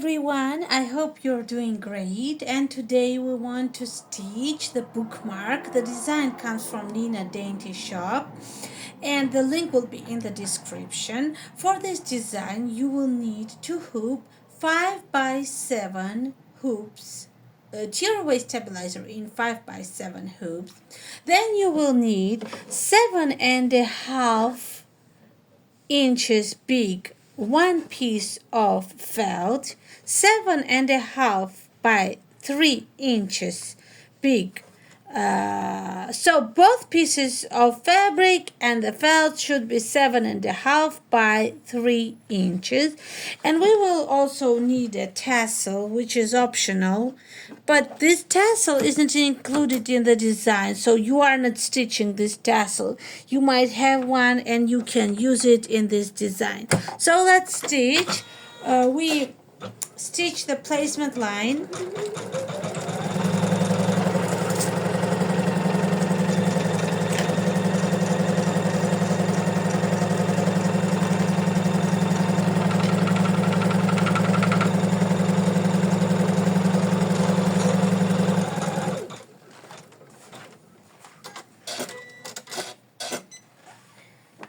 everyone, I hope you're doing great, and today we want to stitch the bookmark. The design comes from Nina Dainty shop and the link will be in the description. For this design you will need to hoop 5 by 7 hoops, a tearaway stabilizer in 5 by 7 hoops. Then you will need 7.5 inches big one piece of felt, 7.5 by 3 inches big. So both pieces of fabric and the felt should be 7.5 by 3 inches. And we will also need a tassel, which is optional, but this tassel isn't included in the design, so you are not stitching this tassel. You might have one and you can use it in this design. So let's stitch. We stitch the placement line.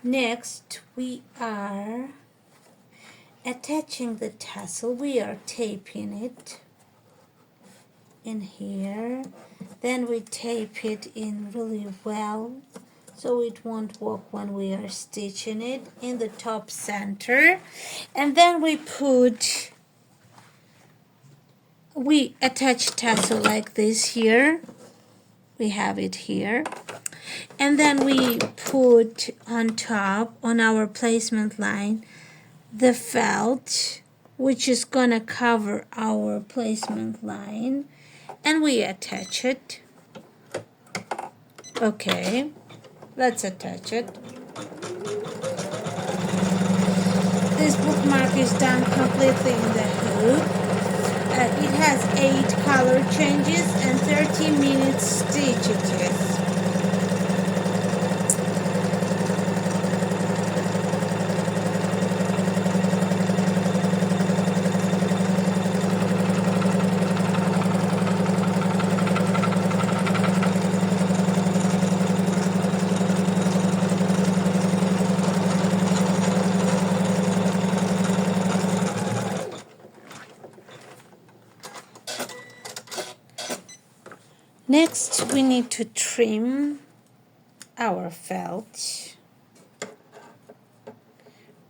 Next, we are attaching the tassel. We are taping it in here. Then we tape it in really well so it won't walk when we are stitching it in the top center. And then we attach tassel like this here. We have it here. And then we put on top, on our placement line, the felt, which is gonna cover our placement line, and we attach it. Okay, let's attach it. This bookmark is done completely in the hoop. It has 8 color changes and 30 minutes stitches. Next, we need to trim our felt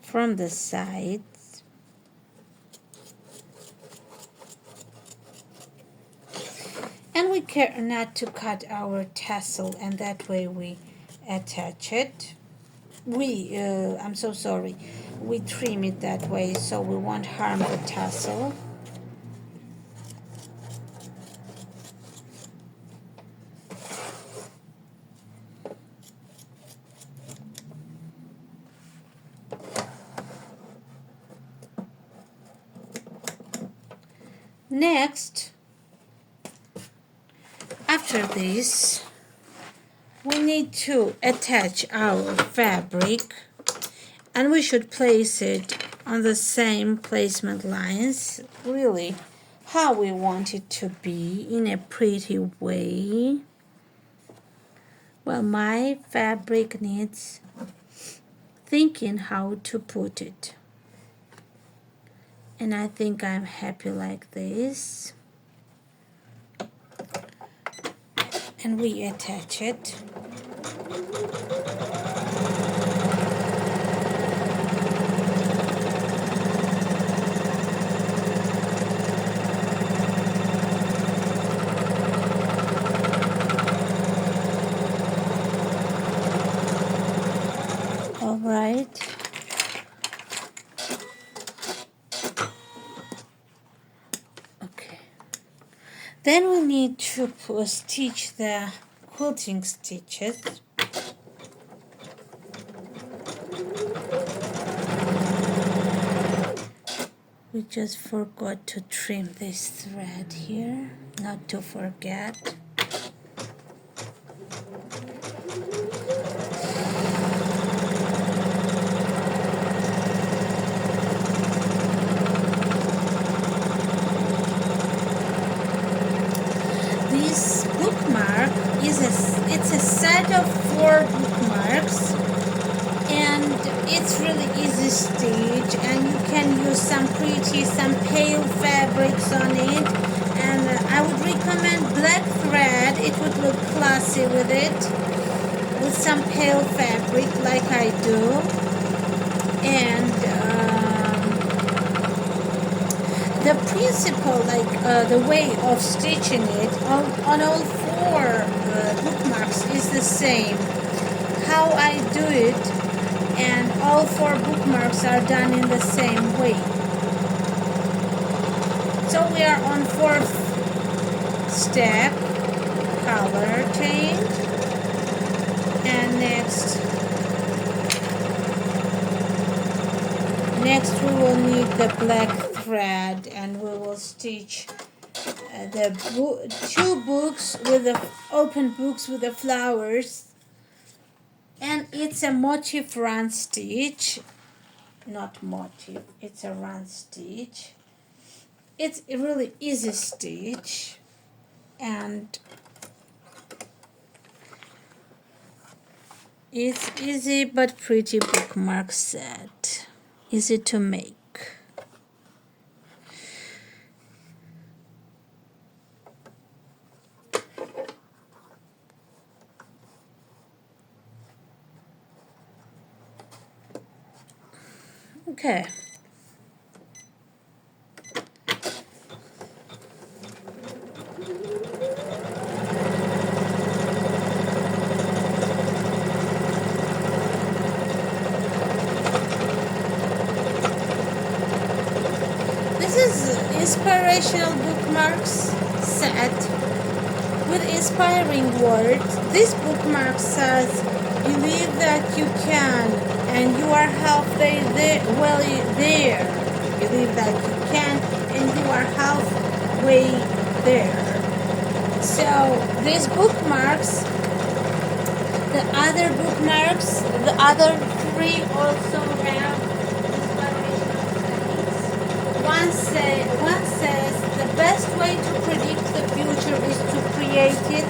from the sides. And we care not to cut our tassel, and that way we attach it. We trim it that way so we won't harm the tassel. Next, after this, we need to attach our fabric, and we should place it on the same placement lines, really how we want it to be, in a pretty way. Well, my fabric needs thinking how to put it. And I think I'm happy like this. And we attach it. All right. Then we need to stitch the quilting stitches. We just forgot to trim this thread here, not to forget. it's really easy stitch, and you can use some pale fabrics on it. And I would recommend black thread. It would look classy with it, with some pale fabric like I do. And the principle, like the way of stitching it on all four bookmarks is the same. How I do it, and all four bookmarks are done in the same way. So we are on fourth step, color change, and next we will need the black thread, and we will stitch the two books with the open books with the flowers. And it's a motif run stitch, not motif, it's a run stitch. It's a really easy stitch, and it's easy but pretty bookmark set. Easy to make. Okay. This is inspirational bookmarks set with inspiring words. This bookmark says, "Believe that you can, and you are halfway there." Well, there. Believe that you can, and you are halfway there. So these bookmarks, the other bookmarks, the other three also have inspirational sayings. One says the best way to predict the future is to create it.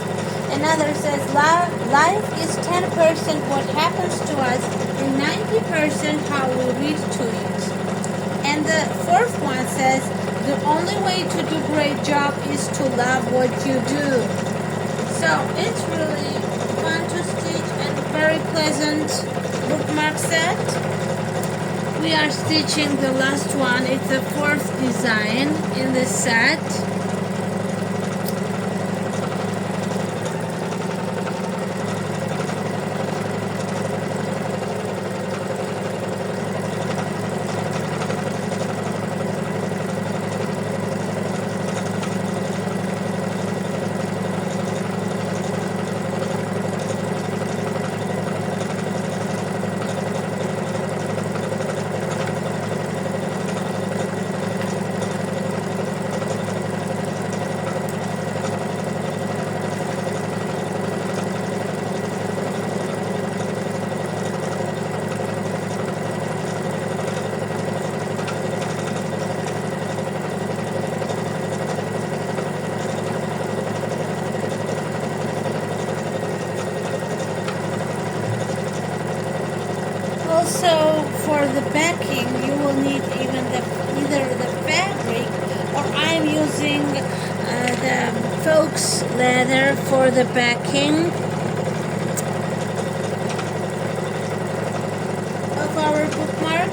Another says life is 10% what happens to us and 90% how we read to it. And the fourth one says the only way to do great job is to love what you do. So it's really fun to stitch and very pleasant bookmark set. We are stitching the last one. It's the fourth design in the set. Also, for the backing, you will need either the fabric, or I'm using the Folks leather for the backing of our bookmark.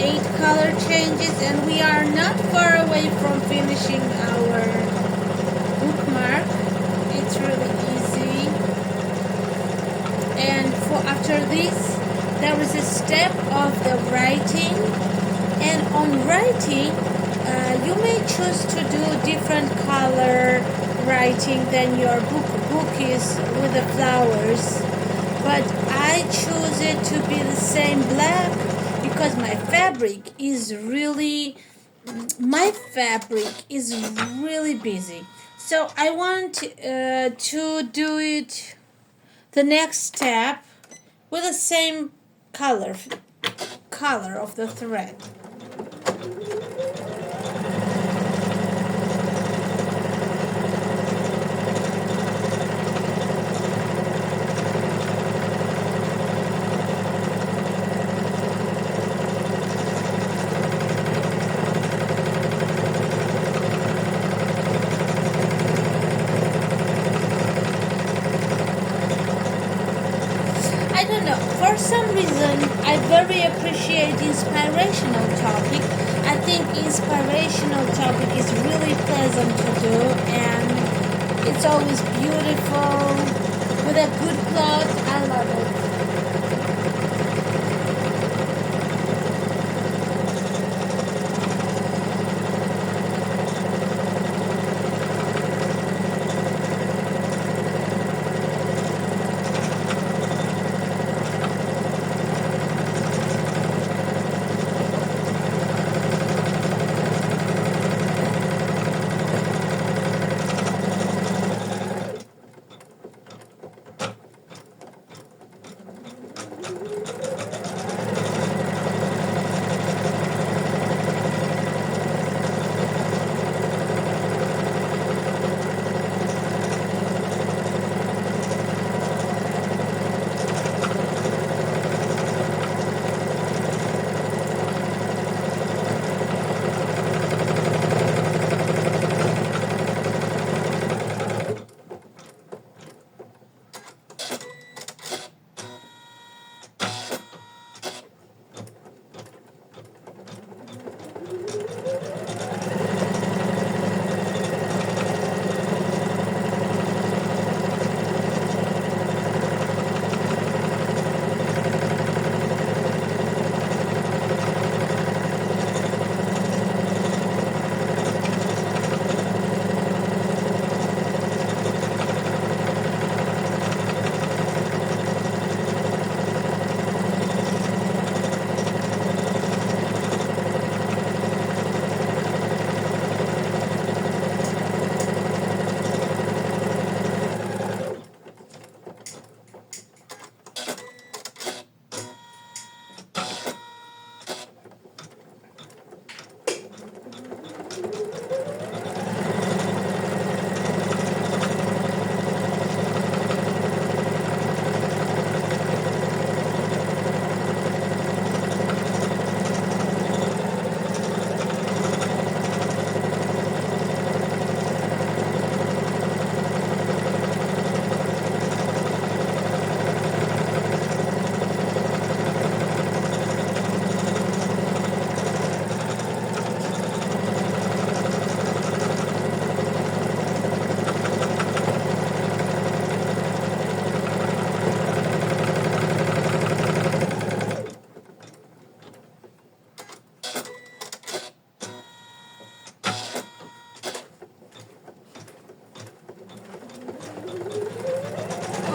8 color changes, and we are not far away from finishing our bookmark. It's really easy. And for after this, there is a step of the writing. And on writing, you may choose to do different color writing than your book is with the flowers. But I choose it to be the same black because my fabric is really busy. So I want to do it the next step with the same color of the thread. I don't know, for some reason I very appreciate inspirational topic. I think inspirational topic is really pleasant to do, and it's always beautiful with a good plot. I love it.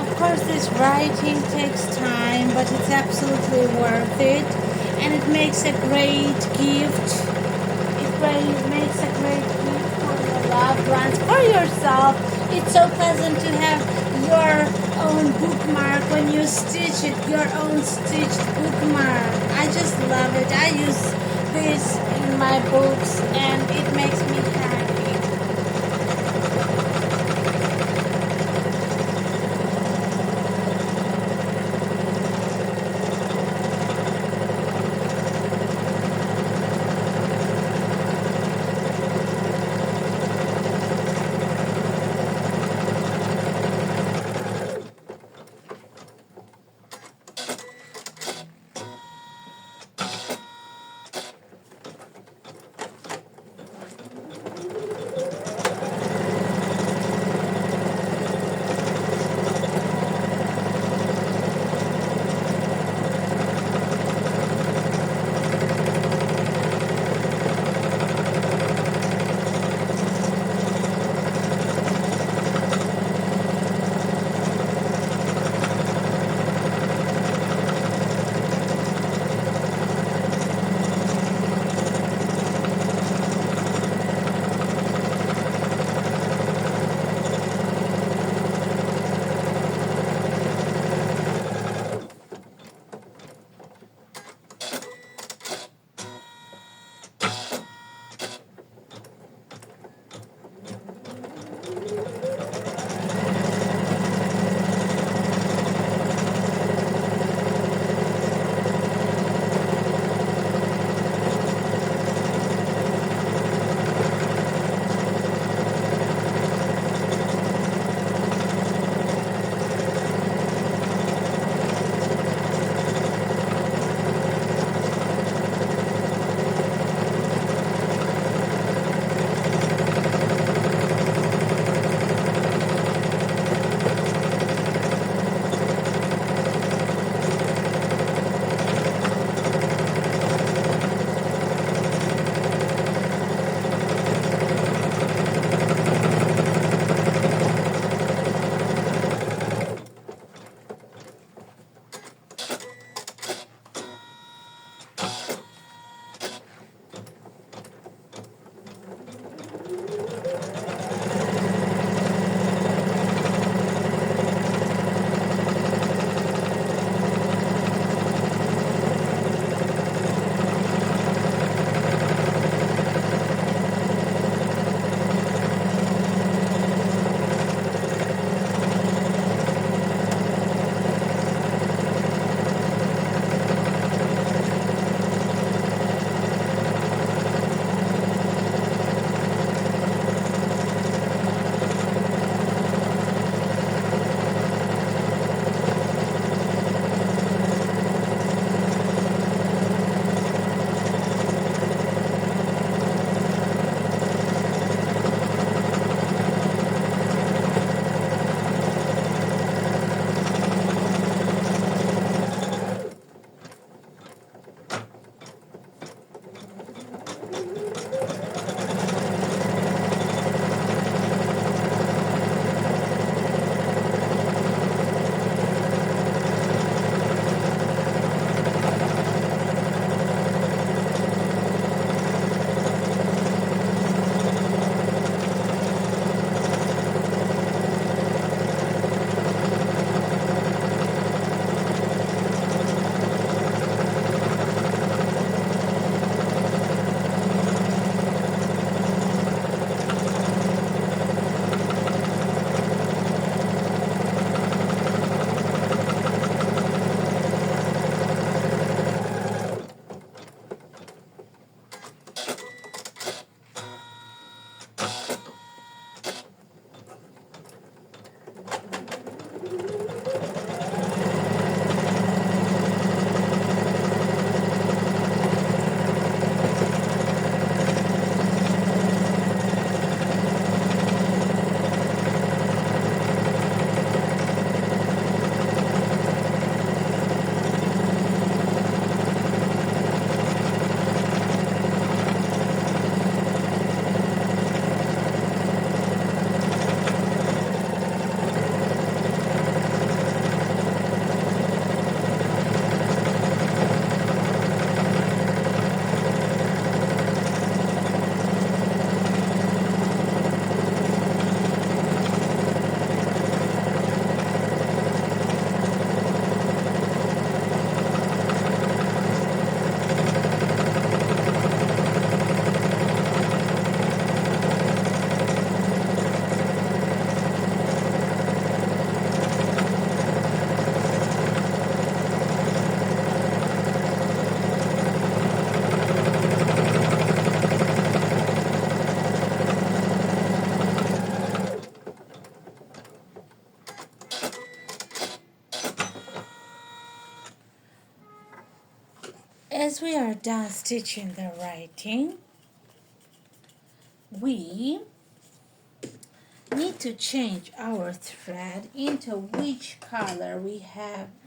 Of course, this writing takes time, but it's absolutely worth it, and it makes a great gift. Makes a great gift for your loved ones, for yourself. It's so pleasant to have your own bookmark when you stitch it, your own stitched bookmark. I just love it. I use this in my books, and it makes me happy. as we are done stitching the writing, we need to change our thread into which color we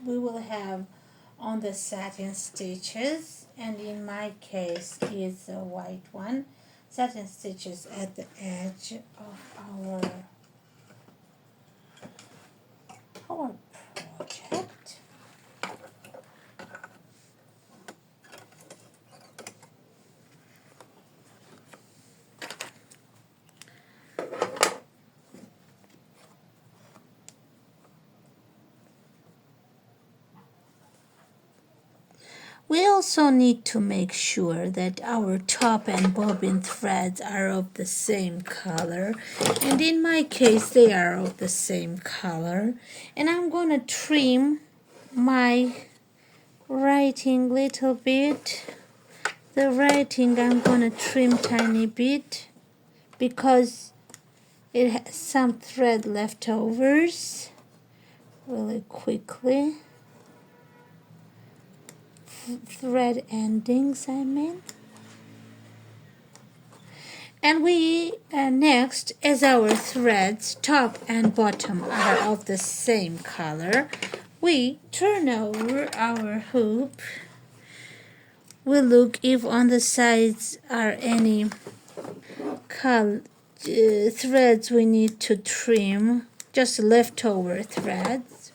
will have on the satin stitches, and in my case it's a white one. Satin stitches at the edge of our project. We also need to make sure that our top and bobbin threads are of the same color, and in my case they are of the same color. And I'm gonna trim my writing little bit. The writing I'm gonna trim tiny bit because it has some thread leftovers. Really quickly, thread endings I mean. And we next, as our threads top and bottom are of the same color, we turn over our hoop. We look if on the sides are any threads we need to trim, just leftover threads.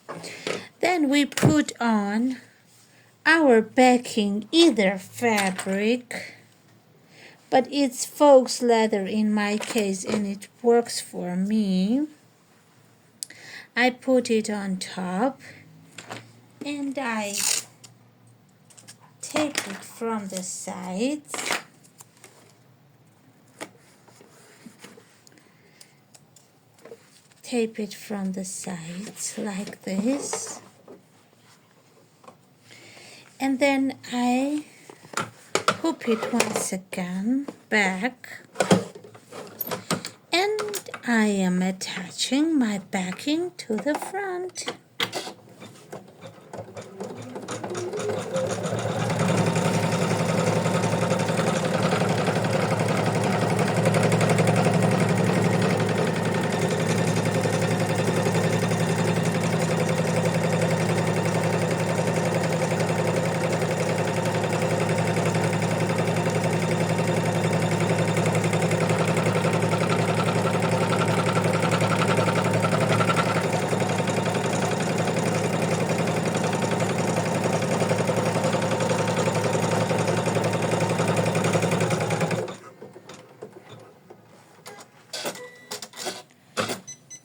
Then we put on our backing, either fabric, but it's faux leather in my case and it works for me. I put it on top and I take it from the sides. Tape it from the sides like this. And then I hoop it once again back. And I am attaching my backing to the front.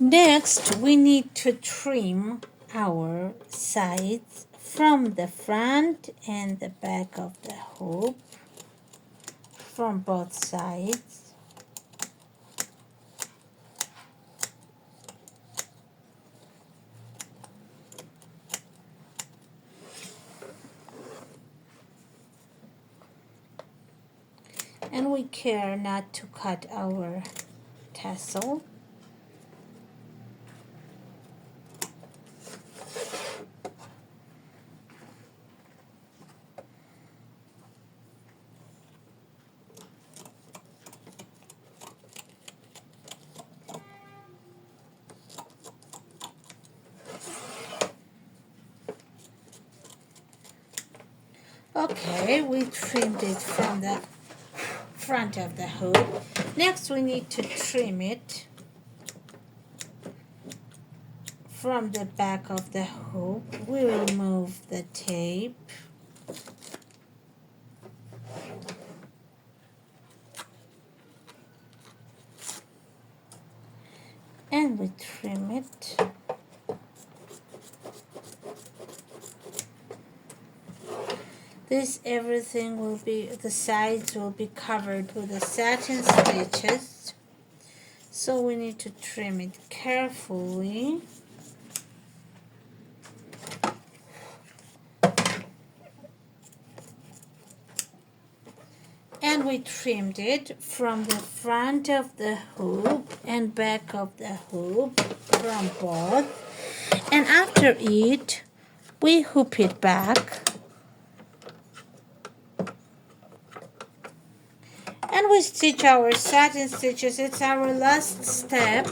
Next, we need to trim our sides from the front and the back of the hoop, from both sides. And we care not to cut our tassel. Okay, we trimmed it from the front of the hoop. Next, we need to trim it from the back of the hoop. We remove the tape. And we trim it. Everything will be, the sides will be covered with the satin stitches. So we need to trim it carefully. And we trimmed it from the front of the hoop and back of the hoop, from both. And after it, we hoop it back. And we stitch our satin stitches. It's our last step.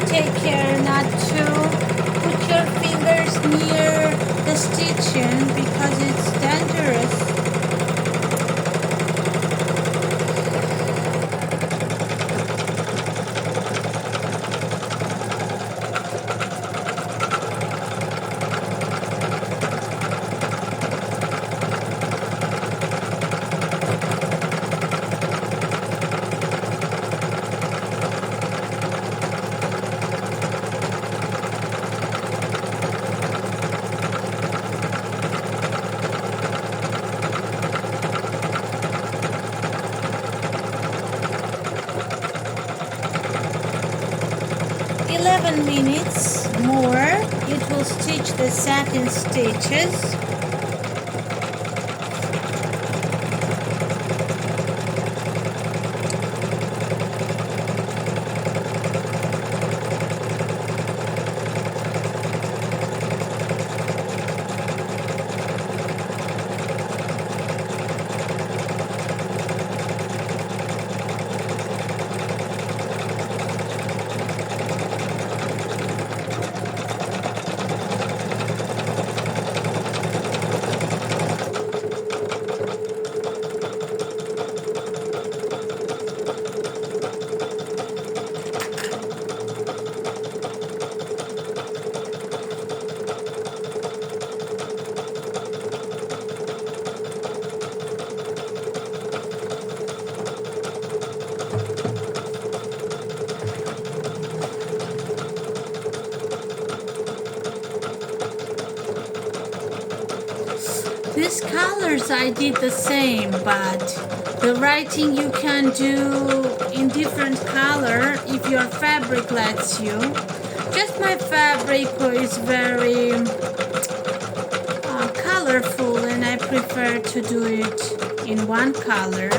Take care not to put your fingers near the stitching because it's dangerous. 11 minutes more. It will stitch the satin stitches. These colors I did the same, but the writing you can do in different color if your fabric lets you. Just my fabric is very colorful and I prefer to do it in one color.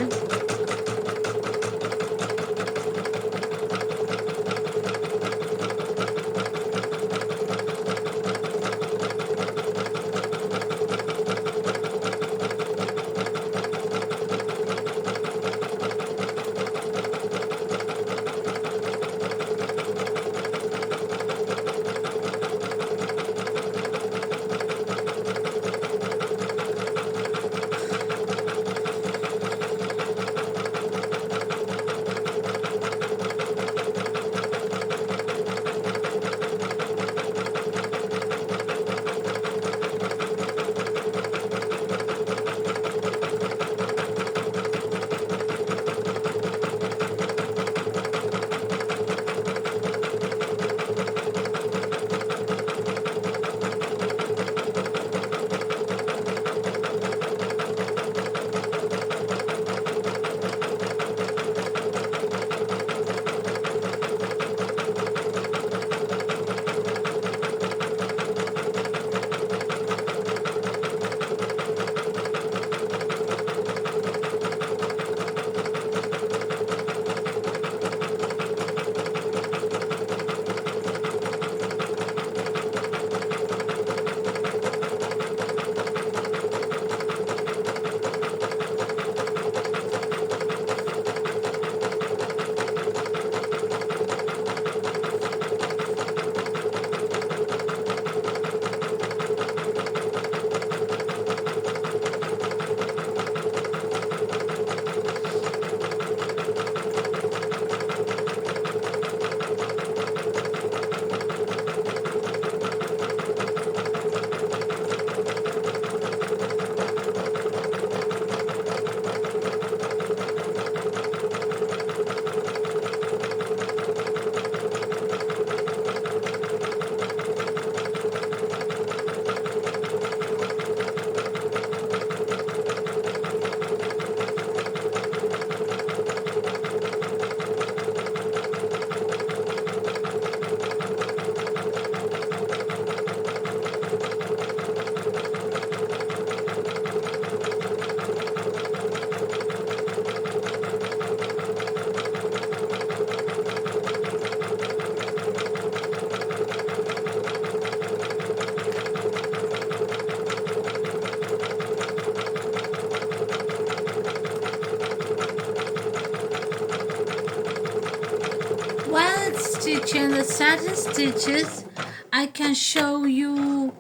stitching the satin stitches, I can show you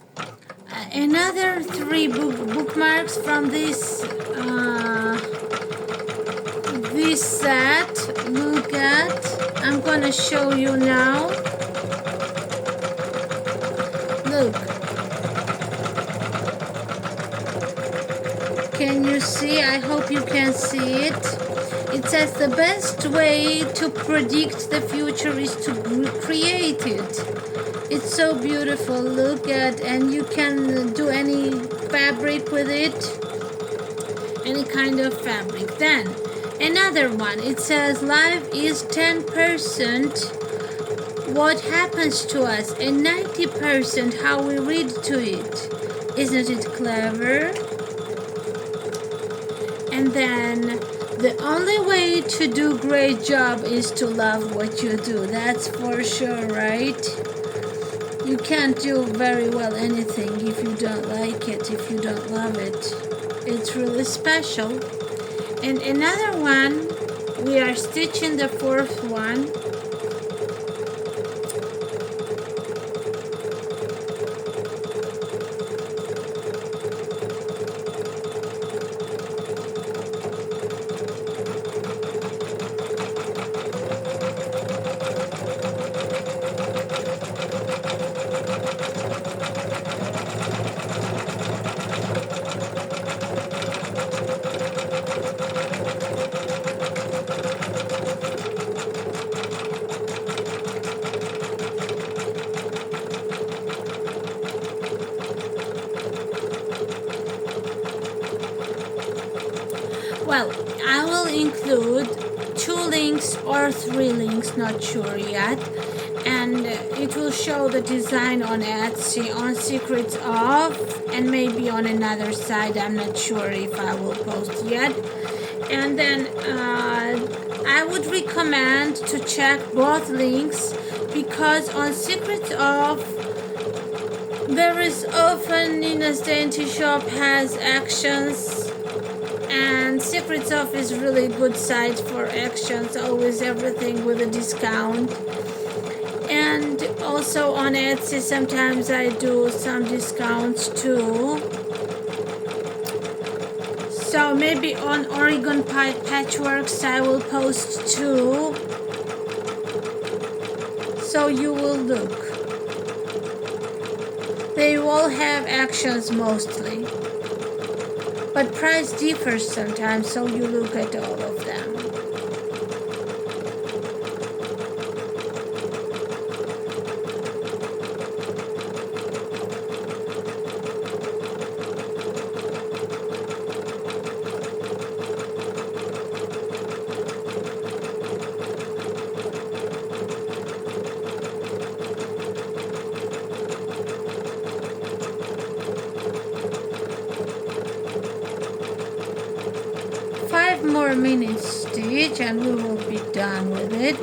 another three bookmarks from this set. Look at, I'm gonna show you now. Look, can you see? I hope you can see it. It says the best way to predict the future is to create it. It's so beautiful. Look at, and you can do any fabric with it, any kind of fabric. Then another one, it says life is 10% what happens to us and 90% how we read to it. Isn't it clever? And then the only way to do great job is to love what you do. That's for sure, right? You can't do very well anything if you don't like it, if you don't love it. It's really special. And another one, we are stitching the fourth one. Well, I will include 2 links or 3 links, not sure yet, and it will show the design on Etsy, on Secrets of, and maybe on another site. I'm not sure if I will post yet. And then I would recommend to check both links, because on Secrets of there is often Nina's Dainty shop has actions, and Secrets of is really good site for actions, always everything with a discount. And also on Etsy sometimes I do some discounts too. So maybe on Oregon Patchworks I will post too, so you will look. They all have actions mostly, but price differs sometimes, so you look at all of them. More minutes stitch and we will be done with it.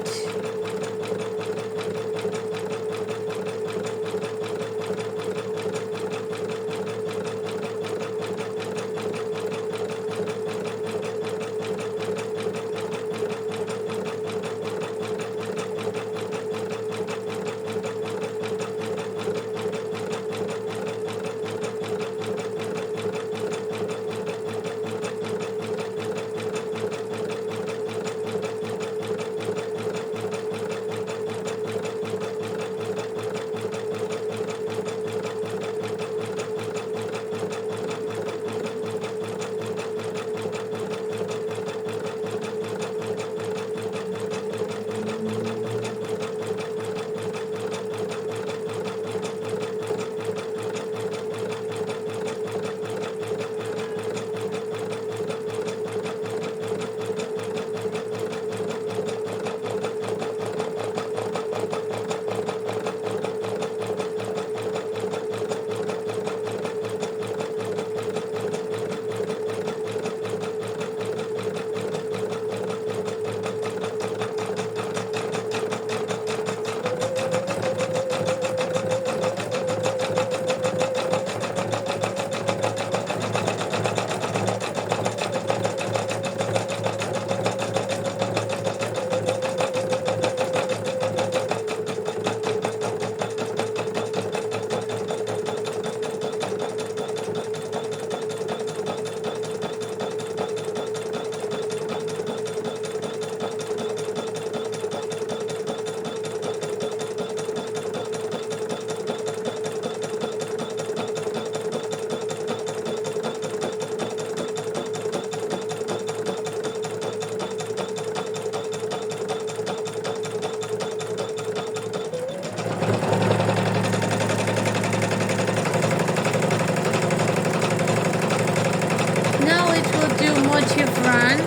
motif run.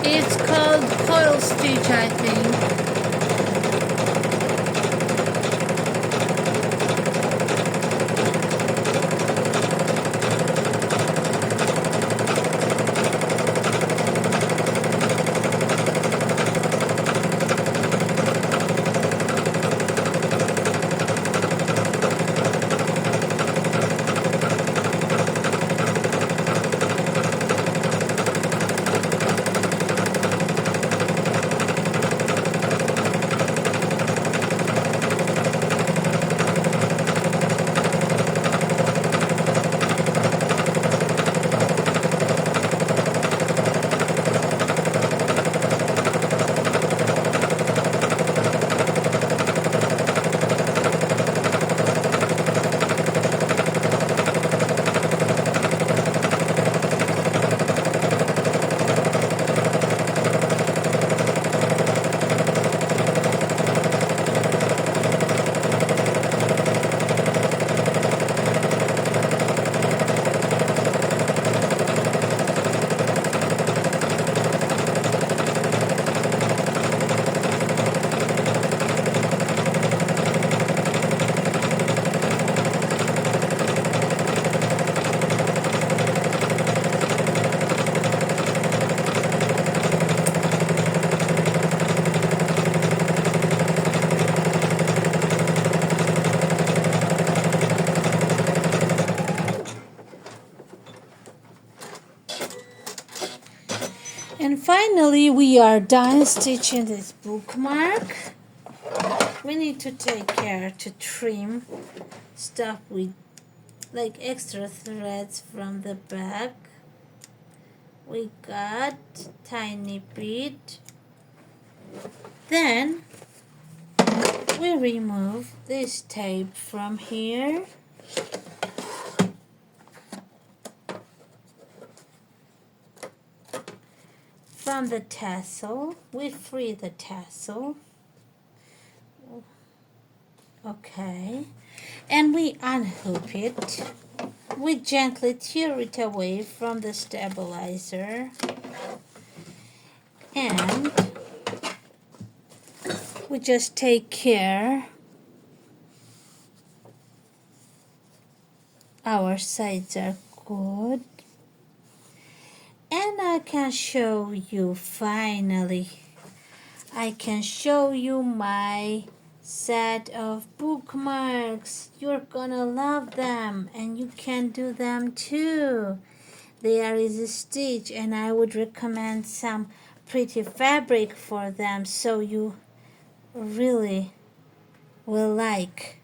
It's called coil stitch, I think. And finally, we are done stitching this bookmark. We need to take care to trim stuff with like extra threads from the back. We got tiny bit. Then we remove this tape from here. From the tassel, we free the tassel. Okay, and we unhook it. We gently tear it away from the stabilizer, and we just take care our sides are good. And I can show you finally. I can show you my set of bookmarks. You're gonna love them and you can do them too. There is a stitch and I would recommend some pretty fabric for them so you really will like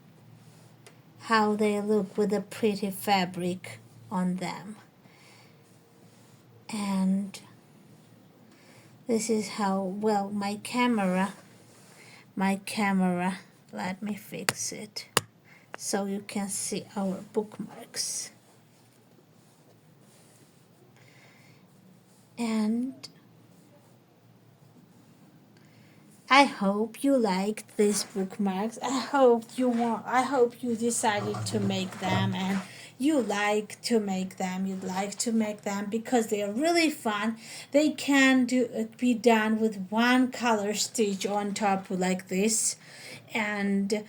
how they look with the pretty fabric on them. And this is how well my camera, let me fix it so you can see our bookmarks. And I hope you liked these bookmarks. I hope you decided to make them and you'd like to make them because they are really fun. They can be done with one color stitch on top like this and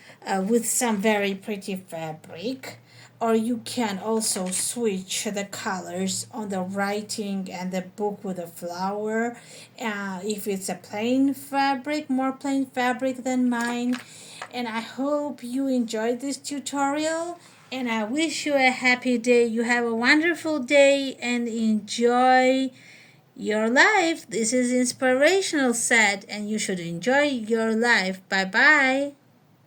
with some very pretty fabric. Or you can also switch the colors on the writing and the book with a flower. If it's a plain fabric, more plain fabric than mine. And I hope you enjoyed this tutorial. And I wish you a happy day. You have a wonderful day and enjoy your life. This is inspirational set and you should enjoy your life. Bye bye.